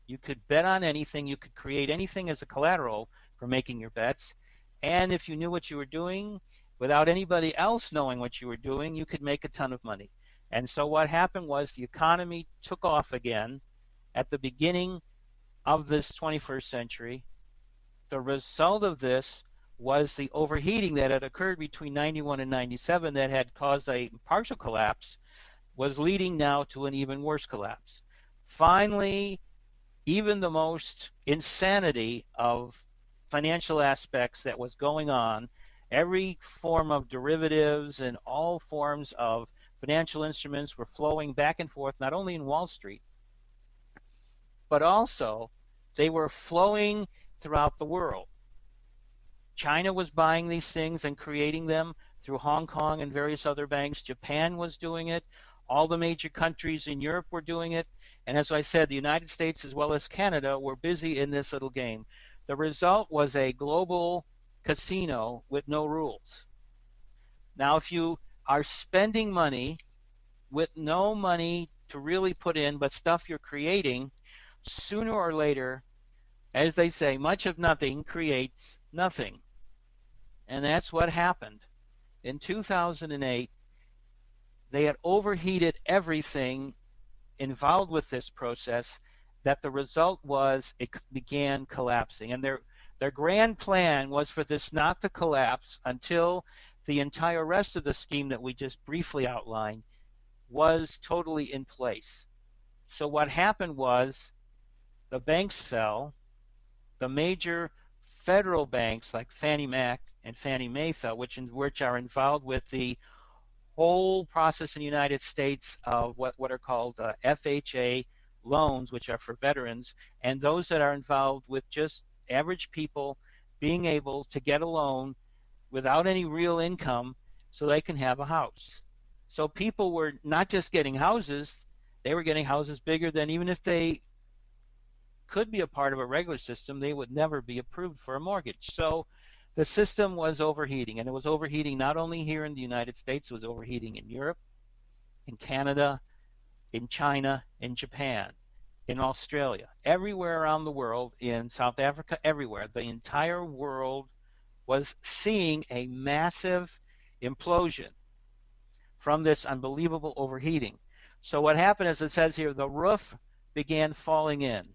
You could bet on anything. You could create anything as a collateral for making your bets. And if you knew what you were doing, without anybody else knowing what you were doing, you could make a ton of money. And so what happened was the economy took off again at the beginning of this 21st century. The result of this was the overheating that had occurred between 91 and 97 that had caused a partial collapse was leading now to an even worse collapse. Finally, even the most insanity of financial aspects that was going on, every form of derivatives and all forms of financial instruments were flowing back and forth, not only in Wall Street, but also they were flowing throughout the world. China was buying these things and creating them through Hong Kong and various other banks. Japan was doing it. All the major countries in Europe were doing it. And as I said, the United States as well as Canada were busy in this little game. The result was a global casino with no rules. Now, if you are spending money with no money to really put in, but stuff you're creating, sooner or later, as they say, much of nothing creates nothing. And that's what happened. In 2008, they had overheated everything involved with this process, that the result was it began collapsing. And their grand plan was for this not to collapse until the entire rest of the scheme that we just briefly outlined was totally in place. So what happened was the banks fell. The major federal banks like Fannie Mac and Fannie Mae fell, which are involved with the whole process in the United States of what are called FHA loans, which are for veterans, and those that are involved with just average people being able to get a loan without any real income so they can have a house. So people were not just getting houses, they were getting houses bigger than, even if they could be a part of a regular system, they would never be approved for a mortgage. So the system was overheating, and it was overheating not only here in the United States, it was overheating in Europe, in Canada, in China, in Japan, in Australia, everywhere around the world, in South Africa, everywhere. The entire world was seeing a massive implosion from this unbelievable overheating. So what happened, as it says here, the roof began falling in.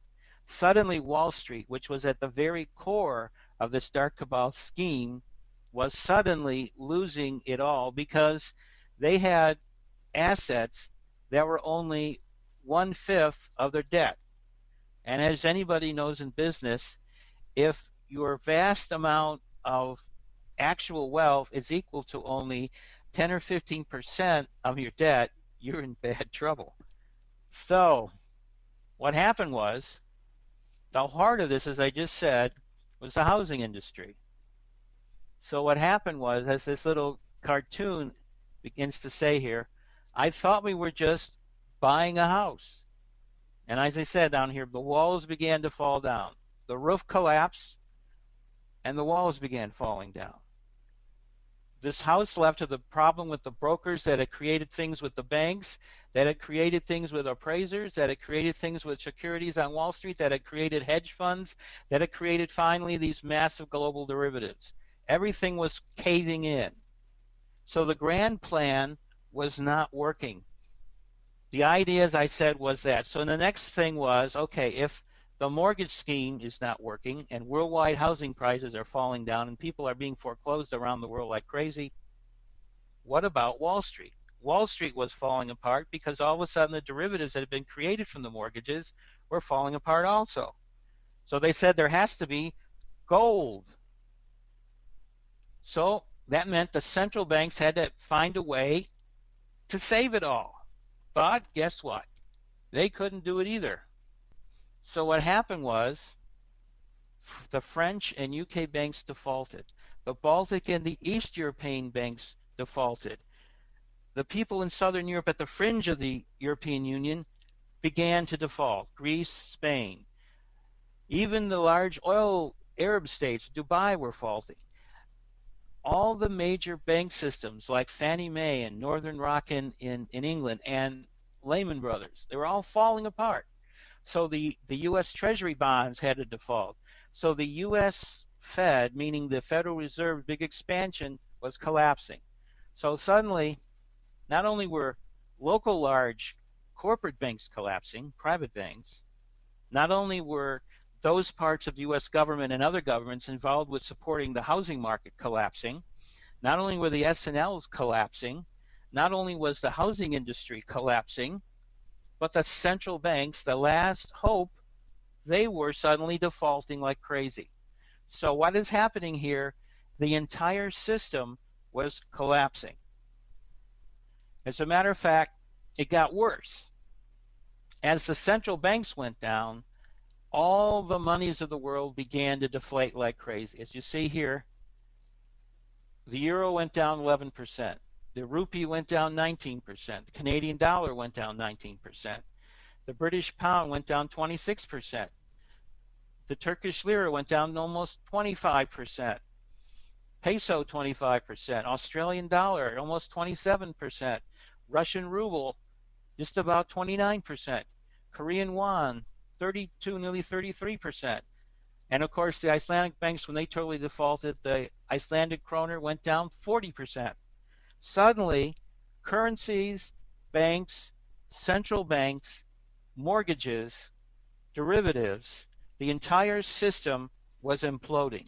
Suddenly, Wall Street, which was at the very core of this dark cabal scheme, was suddenly losing it all because they had assets that were only 1/5 of their debt. And as anybody knows in business, if your vast amount of actual wealth is equal to only 10 or 15% of your debt, you're in bad trouble. So what happened was, the heart of this, as I just said, was the housing industry. So what happened was, as this little cartoon begins to say here, I thought we were just buying a house. And as I said down here, the walls began to fall down. The roof collapsed, and the walls began falling down. This house left to the problem with the brokers that had created things with the banks, that had created things with appraisers, that had created things with securities on Wall Street, that had created hedge funds, that had created finally these massive global derivatives. Everything was caving in. So the grand plan was not working. The idea, as I said, was that. So the next thing was, okay, if the mortgage scheme is not working and worldwide housing prices are falling down and people are being foreclosed around the world like crazy, what about Wall Street? Wall Street was falling apart because all of a sudden the derivatives that had been created from the mortgages were falling apart also. So they said there has to be gold. So that meant the central banks had to find a way to save it all. But guess what? They couldn't do it either. So what happened was the French and UK banks defaulted. The Baltic and the East European banks defaulted. The people in Southern Europe at the fringe of the European Union began to default. Greece, Spain. Even the large oil Arab states, Dubai, were faulting. All the major bank systems like Fannie Mae and Northern Rock in England and Lehman Brothers, they were all falling apart. So the U.S. Treasury bonds had to default. So the U.S. Fed, meaning the Federal Reserve big expansion, was collapsing. So suddenly, not only were local large corporate banks collapsing, private banks, not only were those parts of the U.S. government and other governments involved with supporting the housing market collapsing, not only were the S&Ls collapsing, not only was the housing industry collapsing, but the central banks, the last hope, they were suddenly defaulting like crazy. So what is happening here? The entire system was collapsing. As a matter of fact, it got worse. As the central banks went down, all the monies of the world began to deflate like crazy. As you see here, the euro went down 11%. The rupee went down 19%. The Canadian dollar went down 19%. The British pound went down 26%. The Turkish lira went down almost 25%. Peso 25%. Australian dollar almost 27%. Russian ruble just about 29%. Korean won 32, nearly 33%. And of course, the Icelandic banks, when they totally defaulted, the Icelandic kroner went down 40%. Suddenly, currencies, banks, central banks, mortgages, derivatives, the entire system was imploding.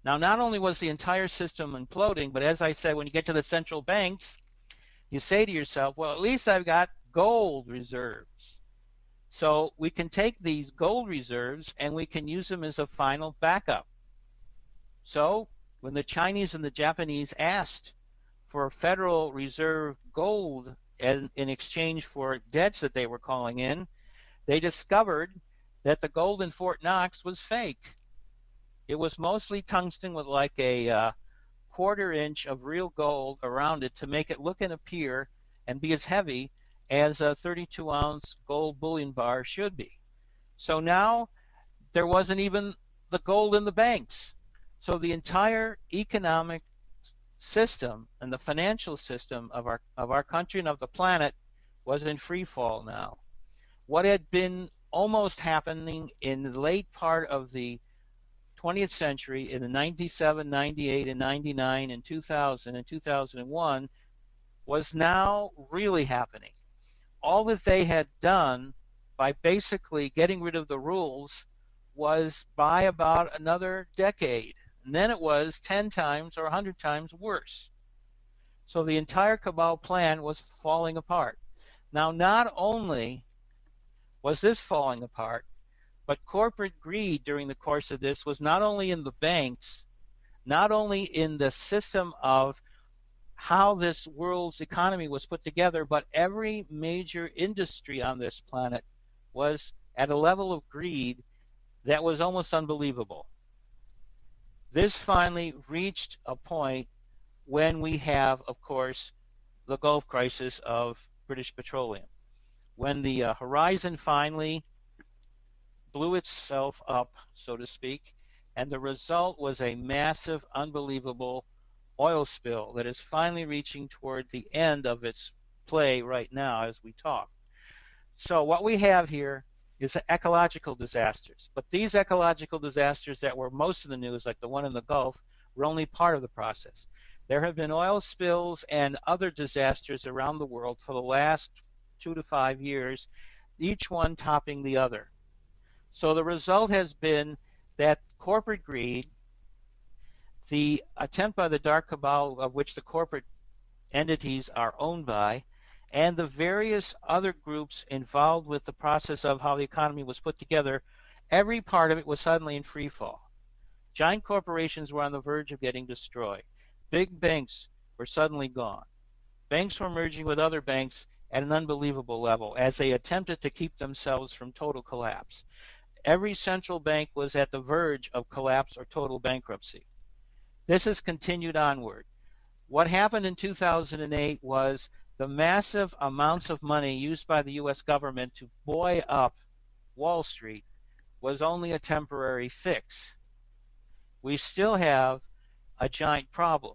Now, not only was the entire system imploding, but as I said, when you get to the central banks, you say to yourself, well, at least I've got gold reserves. So we can take these gold reserves and we can use them as a final backup. So when the Chinese and the Japanese asked for Federal Reserve gold in exchange for debts that they were calling in, they discovered that the gold in Fort Knox was fake. It was mostly tungsten with like a quarter inch of real gold around it to make it look and appear and be as heavy as a 32-ounce gold bullion bar should be. So now there wasn't even the gold in the banks. So the entire economic system and the financial system of our country and of the planet was in free fall now. What had been almost happening in the late part of the 20th century in the 97, 98, and 99, and 2000 and 2001 was now really happening. All that they had done by basically getting rid of the rules was by about another decade. And then it was 10 times or 100 times worse. So the entire cabal plan was falling apart. Now, not only was this falling apart, but corporate greed during the course of this was not only in the banks, not only in the system of how this world's economy was put together, but every major industry on this planet was at a level of greed that was almost unbelievable. This finally reached a point when we have, of course, the Gulf crisis of British Petroleum. When the horizon finally blew itself up, so to speak, and the result was a massive, unbelievable oil spill that is finally reaching toward the end of its play right now as we talk. So what we have here is ecological disasters. But these ecological disasters that were most of the news, like the one in the Gulf, were only part of the process. There have been oil spills and other disasters around the world for the last 2 to 5 years, each one topping the other. So the result has been that corporate greed, the attempt by the dark cabal of which the corporate entities are owned by, and the various other groups involved with the process of how the economy was put together, every part of it was suddenly in free fall. Giant corporations were on the verge of getting destroyed. Big banks were suddenly gone. Banks were merging with other banks at an unbelievable level as they attempted to keep themselves from total collapse. Every central bank was at the verge of collapse or total bankruptcy. This has continued onward. What happened in 2008 was the massive amounts of money used by the U.S. government to buoy up Wall Street was only a temporary fix. We still have a giant problem.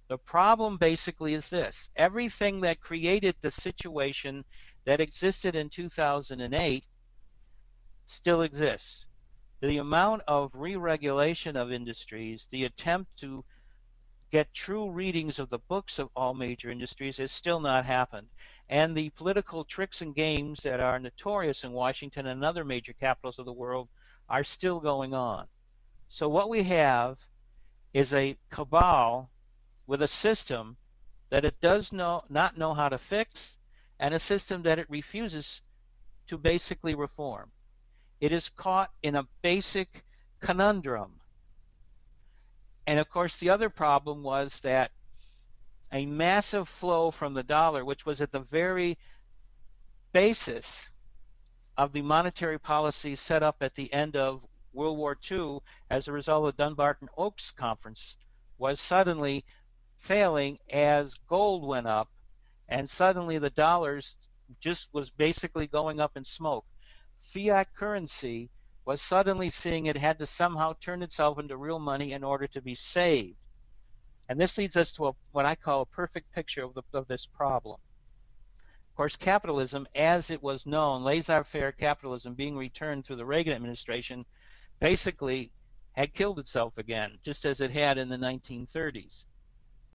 The problem basically is this. Everything that created the situation that existed in 2008 still exists. The amount of re-regulation of industries, the attempt to get true readings of the books of all major industries has still not happened. And the political tricks and games that are notorious in Washington and other major capitals of the world are still going on. So what we have is a cabal with a system that it does not know how to fix, and a system that it refuses to basically reform. It is caught in a basic conundrum. And of course, the other problem was that a massive flow from the dollar, which was at the very basis of the monetary policy set up at the end of World War II as a result of the Dunbarton Oaks Conference, was suddenly failing as gold went up, and suddenly the dollars just was basically going up in smoke. Fiat currency was suddenly seeing it had to somehow turn itself into real money in order to be saved. And this leads us to what I call a perfect picture of this problem. Of course, capitalism, as it was known, laissez-faire capitalism being returned through the Reagan administration, basically had killed itself again, just as it had in the 1930s.